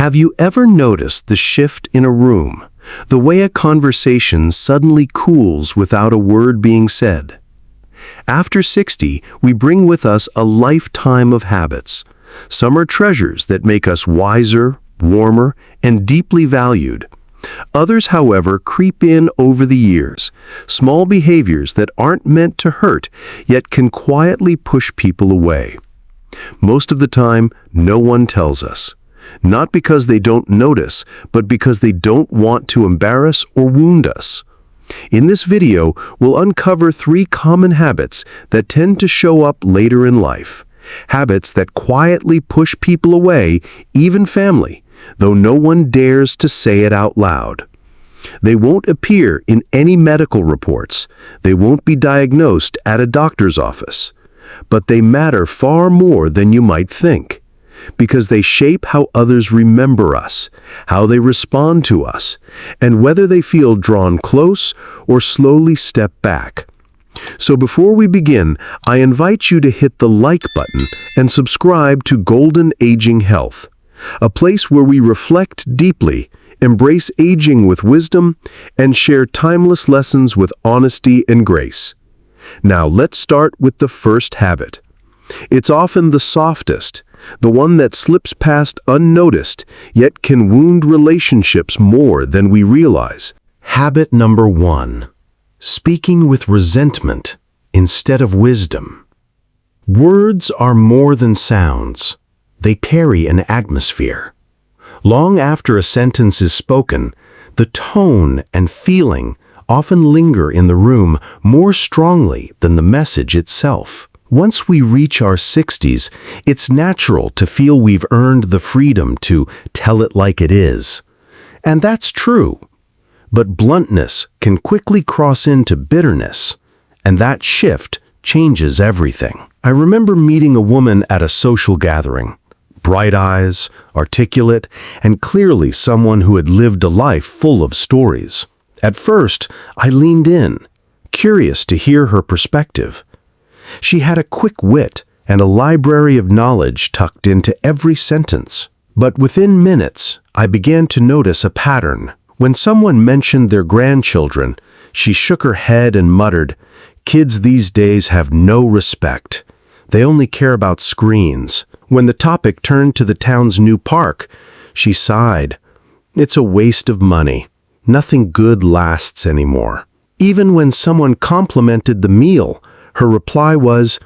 Have you ever noticed the shift in a room, the way a conversation suddenly cools without a word being said? After 60, we bring with us a lifetime of habits. Some are treasures that make us wiser, warmer, and deeply valued. Others, however, creep in over the years, small behaviors that aren't meant to hurt, yet can quietly push people away. Most of the time, no one tells us. Not because they don't notice, but because they don't want to embarrass or wound us. In this video, we'll uncover 3 common habits that tend to show up later in life. Habits that quietly push people away, even family, though no one dares to say it out loud. They won't appear in any medical reports. They won't be diagnosed at a doctor's office. But they matter far more than you might think, because they shape how others remember us, how they respond to us, and whether they feel drawn close or slowly step back. So before we begin, I invite you to hit the like button and subscribe to Golden Aging Health, a place where we reflect deeply, embrace aging with wisdom, and share timeless lessons with honesty and grace. Now let's start with the first habit. It's often the softest, the one that slips past unnoticed, yet can wound relationships more than we realize. Habit number 1. Speaking with resentment instead of wisdom. Words are more than sounds. They carry an atmosphere. Long after a sentence is spoken, the tone and feeling often linger in the room more strongly than the message itself. Once we reach our 60s, it's natural to feel we've earned the freedom to tell it like it is. And that's true. But bluntness can quickly cross into bitterness, and that shift changes everything. I remember meeting a woman at a social gathering. Bright eyes, articulate, and clearly someone who had lived a life full of stories. At first, I leaned in, curious to hear her perspective. She had a quick wit and a library of knowledge tucked into every sentence. But within minutes, I began to notice a pattern. When someone mentioned their grandchildren, she shook her head and muttered, "Kids these days have no respect. They only care about screens." When the topic turned to the town's new park, she sighed. "It's a waste of money. Nothing good lasts anymore." Even when someone complimented the meal, her reply was,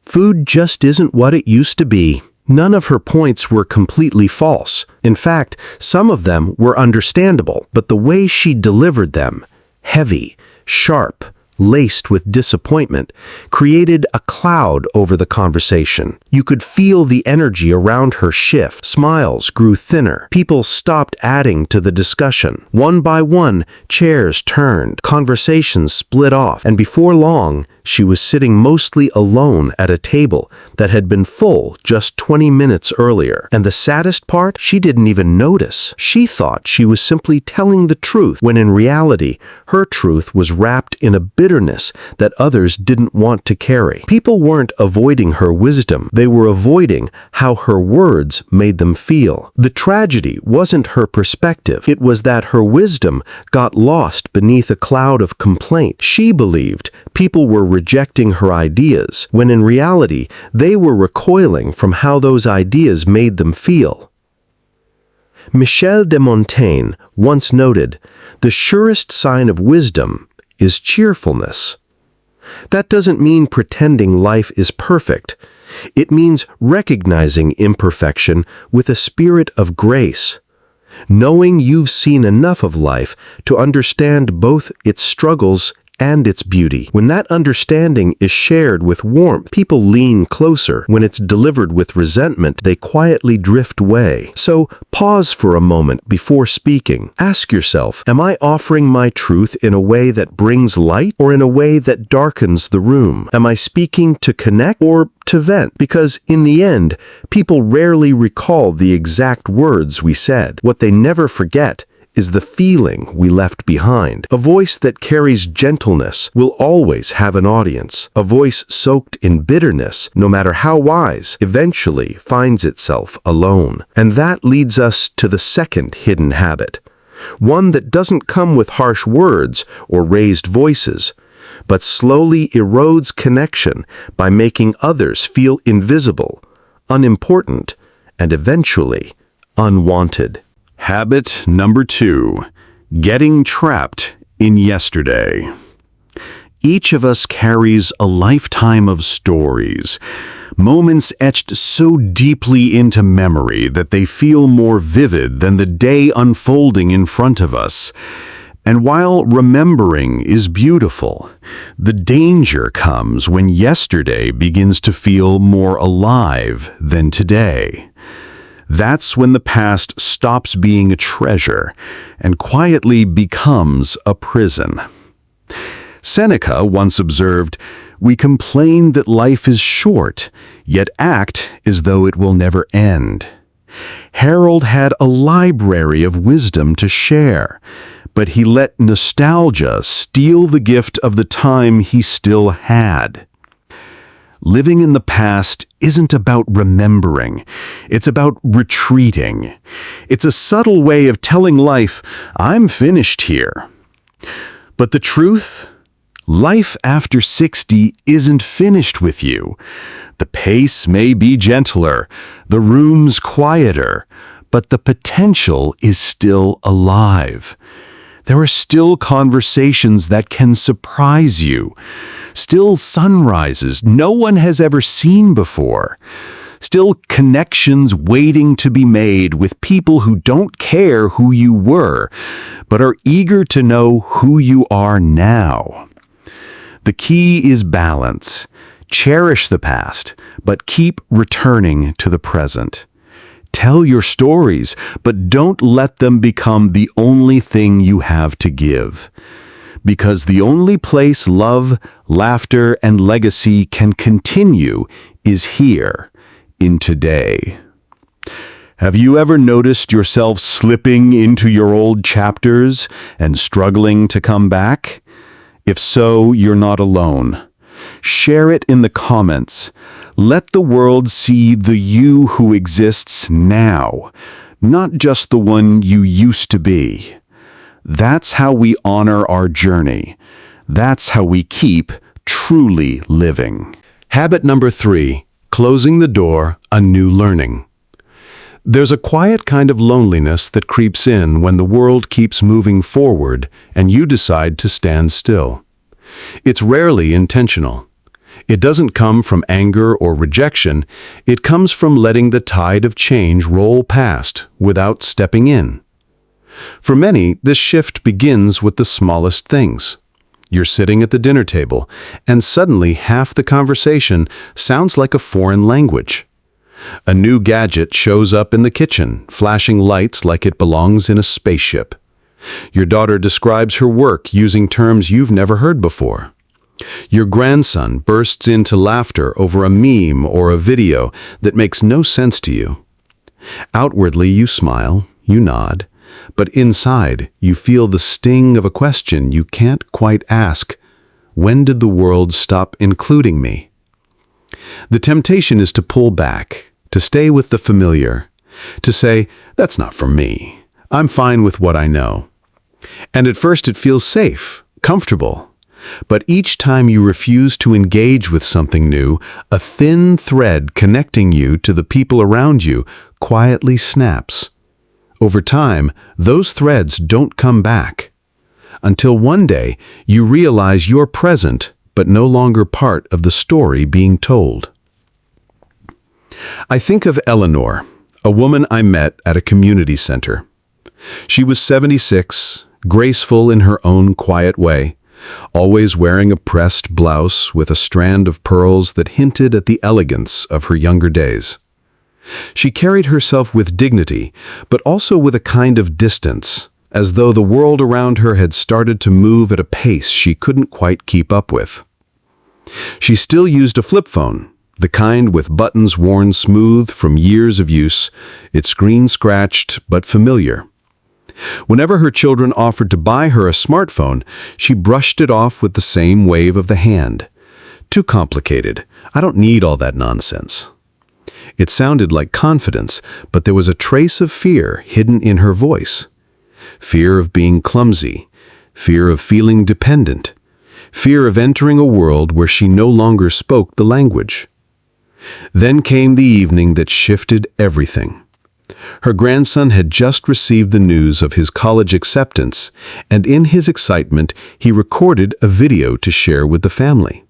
"Food just isn't what it used to be." None of her points were completely false. In fact, some of them were understandable, but the way she delivered them, heavy, sharp, laced with disappointment, created a cloud over the conversation. You could feel the energy around her shift. Smiles grew thinner. People stopped adding to the discussion. One by one, chairs turned, conversations split off, and before long, she was sitting mostly alone at a table that had been full just 20 minutes earlier. And the saddest part, she didn't even notice. She thought she was simply telling the truth, when in reality, her truth was wrapped in a bitterness that others didn't want to carry. People weren't avoiding her wisdom. They were avoiding how her words made them feel. The tragedy wasn't her perspective. It was that her wisdom got lost beneath a cloud of complaint. She believed people were rejecting her ideas, when in reality, they were recoiling from how those ideas made them feel. Michel de Montaigne once noted, "The surest sign of wisdom is cheerfulness." That doesn't mean pretending life is perfect. It means recognizing imperfection with a spirit of grace. Knowing you've seen enough of life to understand both its struggles and its beauty. When that understanding is shared with warmth, people lean closer. When it's delivered with resentment, they quietly drift away. So pause for a moment before speaking. Ask yourself, am I offering my truth in a way that brings light or in a way that darkens the room? Am I speaking to connect or to vent? Because in the end, people rarely recall the exact words we said. What they never forget is the feeling we left behind. A voice that carries gentleness will always have an audience. A voice soaked in bitterness, no matter how wise, eventually finds itself alone. And that leads us to the second hidden habit. One that doesn't come with harsh words or raised voices, but slowly erodes connection by making others feel invisible, unimportant, and eventually unwanted. Habit number 2, getting trapped in yesterday. Each of us carries a lifetime of stories, moments etched so deeply into memory that they feel more vivid than the day unfolding in front of us. And while remembering is beautiful, the danger comes when yesterday begins to feel more alive than today. That's when the past stops being a treasure and quietly becomes a prison. Seneca once observed, "We complain that life is short, yet act as though it will never end." Harold had a library of wisdom to share, but he let nostalgia steal the gift of the time he still had. Living in the past isn't about remembering. It's about retreating. It's a subtle way of telling life, "I'm finished here." But the truth? Life after 60 isn't finished with you. The pace may be gentler, the room's quieter, but the potential is still alive. There are still conversations that can surprise you, still sunrises no one has ever seen before, still connections waiting to be made with people who don't care who you were, but are eager to know who you are now. The key is balance. Cherish the past, but keep returning to the present. Tell your stories, but don't let them become the only thing you have to give. Because the only place love, laughter, and legacy can continue is here, in today. Have you ever noticed yourself slipping into your old chapters and struggling to come back? If so, you're not alone. Share it in the comments. Let the world see the you who exists now, not just the one you used to be. That's how we honor our journey. That's how we keep truly living. Habit number 3, closing the door, a new learning. There's a quiet kind of loneliness that creeps in when the world keeps moving forward and you decide to stand still. It's rarely intentional. It doesn't come from anger or rejection. It comes from letting the tide of change roll past without stepping in. For many, this shift begins with the smallest things. You're sitting at the dinner table, and suddenly half the conversation sounds like a foreign language. A new gadget shows up in the kitchen, flashing lights like it belongs in a spaceship. Your daughter describes her work using terms you've never heard before. Your grandson bursts into laughter over a meme or a video that makes no sense to you. Outwardly, you smile, you nod, but inside, you feel the sting of a question you can't quite ask. When did the world stop including me? The temptation is to pull back, to stay with the familiar, to say, "That's not for me. I'm fine with what I know." And at first it feels safe, comfortable. But each time you refuse to engage with something new, a thin thread connecting you to the people around you quietly snaps. Over time, those threads don't come back. Until one day, you realize you're present, but no longer part of the story being told. I think of Eleanor, a woman I met at a community center. She was 76, graceful in her own quiet way, always wearing a pressed blouse with a strand of pearls that hinted at the elegance of her younger days. She carried herself with dignity, but also with a kind of distance, as though the world around her had started to move at a pace she couldn't quite keep up with. She still used a flip phone, the kind with buttons worn smooth from years of use, its screen scratched but familiar. Whenever her children offered to buy her a smartphone, she brushed it off with the same wave of the hand. Too complicated. I don't need all that nonsense. It sounded like confidence, but there was a trace of fear hidden in her voice. Fear of being clumsy, fear of feeling dependent, fear of entering a world where she no longer spoke the language. Then came the evening that shifted everything. Her grandson had just received the news of his college acceptance, and in his excitement, he recorded a video to share with the family.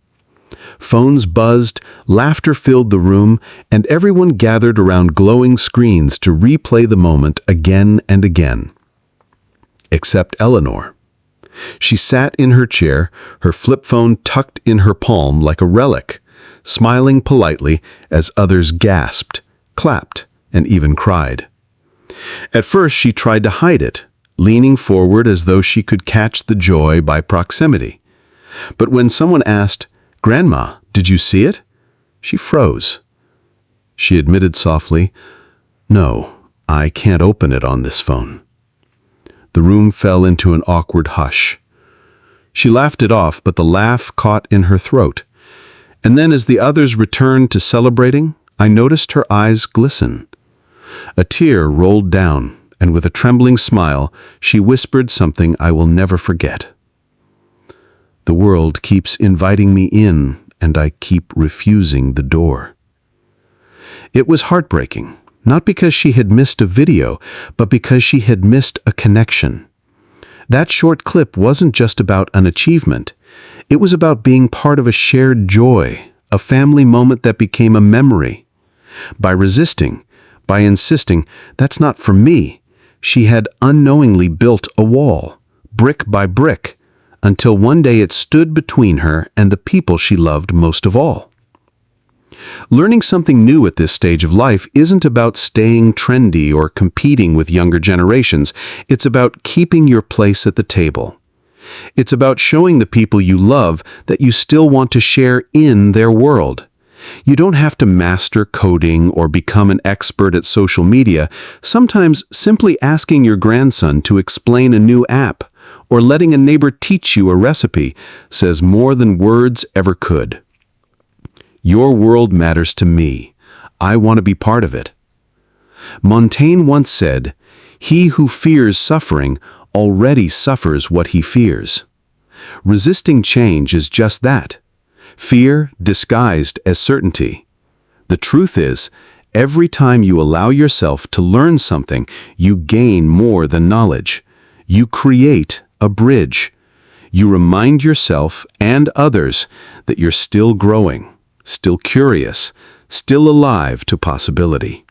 Phones buzzed, laughter filled the room, and everyone gathered around glowing screens to replay the moment again and again. Except Eleanor. She sat in her chair, her flip phone tucked in her palm like a relic, smiling politely as others gasped, clapped, and even cried. At first she tried to hide it, leaning forward as though she could catch the joy by proximity. But when someone asked, "Grandma, did you see it?" she froze. She admitted softly, "No, I can't open it on this phone." The room fell into an awkward hush. She laughed it off, but the laugh caught in her throat. And then as the others returned to celebrating, I noticed her eyes glisten. A tear rolled down, and with a trembling smile, she whispered something I will never forget. "The world keeps inviting me in, and I keep refusing the door." It was heartbreaking, not because she had missed a video, but because she had missed a connection. That short clip wasn't just about an achievement. It was about being part of a shared joy, a family moment that became a memory. By resisting, by insisting, "That's not for me," she had unknowingly built a wall, brick by brick, until one day it stood between her and the people she loved most of all. Learning something new at this stage of life isn't about staying trendy or competing with younger generations. It's about keeping your place at the table. It's about showing the people you love that you still want to share in their world. You don't have to master coding or become an expert at social media. Sometimes simply asking your grandson to explain a new app or letting a neighbor teach you a recipe says more than words ever could. Your world matters to me. I want to be part of it. Montaigne once said, "He who fears suffering already suffers what he fears." Resisting change is just that. Fear disguised as certainty. The truth is, every time you allow yourself to learn something, you gain more than knowledge. You create a bridge. You remind yourself and others that you're still growing, still curious, still alive to possibility.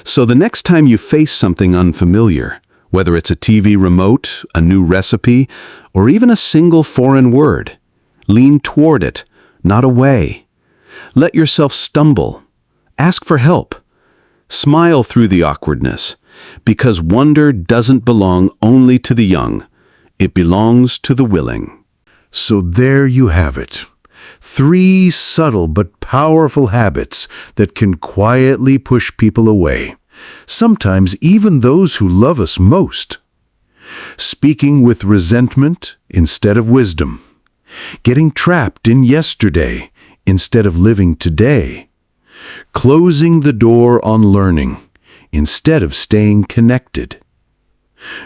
So the next time you face something unfamiliar, whether it's a TV remote, a new recipe, or even a single foreign word, lean toward it, not away. Let yourself stumble. Ask for help. Smile through the awkwardness, because wonder doesn't belong only to the young. It belongs to the willing. So there you have it. 3 subtle but powerful habits that can quietly push people away, sometimes even those who love us most. Speaking with resentment instead of wisdom. Getting trapped in yesterday instead of living today. Closing the door on learning instead of staying connected.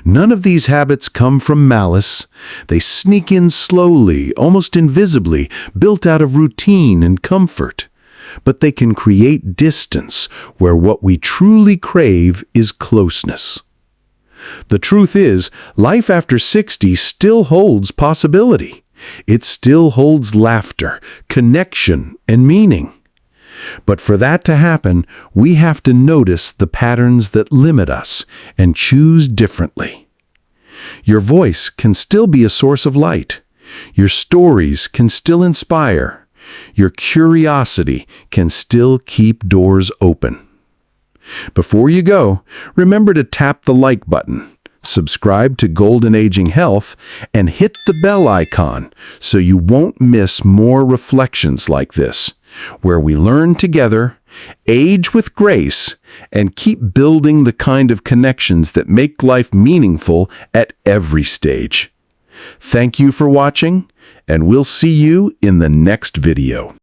None of these habits come from malice. They sneak in slowly, almost invisibly, built out of routine and comfort. But they can create distance where what we truly crave is closeness. The truth is, life after 60 still holds possibility. It still holds laughter, connection, and meaning. But for that to happen, we have to notice the patterns that limit us and choose differently. Your voice can still be a source of light. Your stories can still inspire. Your curiosity can still keep doors open. Before you go, remember to tap the like button, subscribe to Golden Aging Health, and hit the bell icon so you won't miss more reflections like this, where we learn together Age with grace and keep building the kind of connections that make life meaningful at every stage. Thank you for watching, and we'll see you in the next video.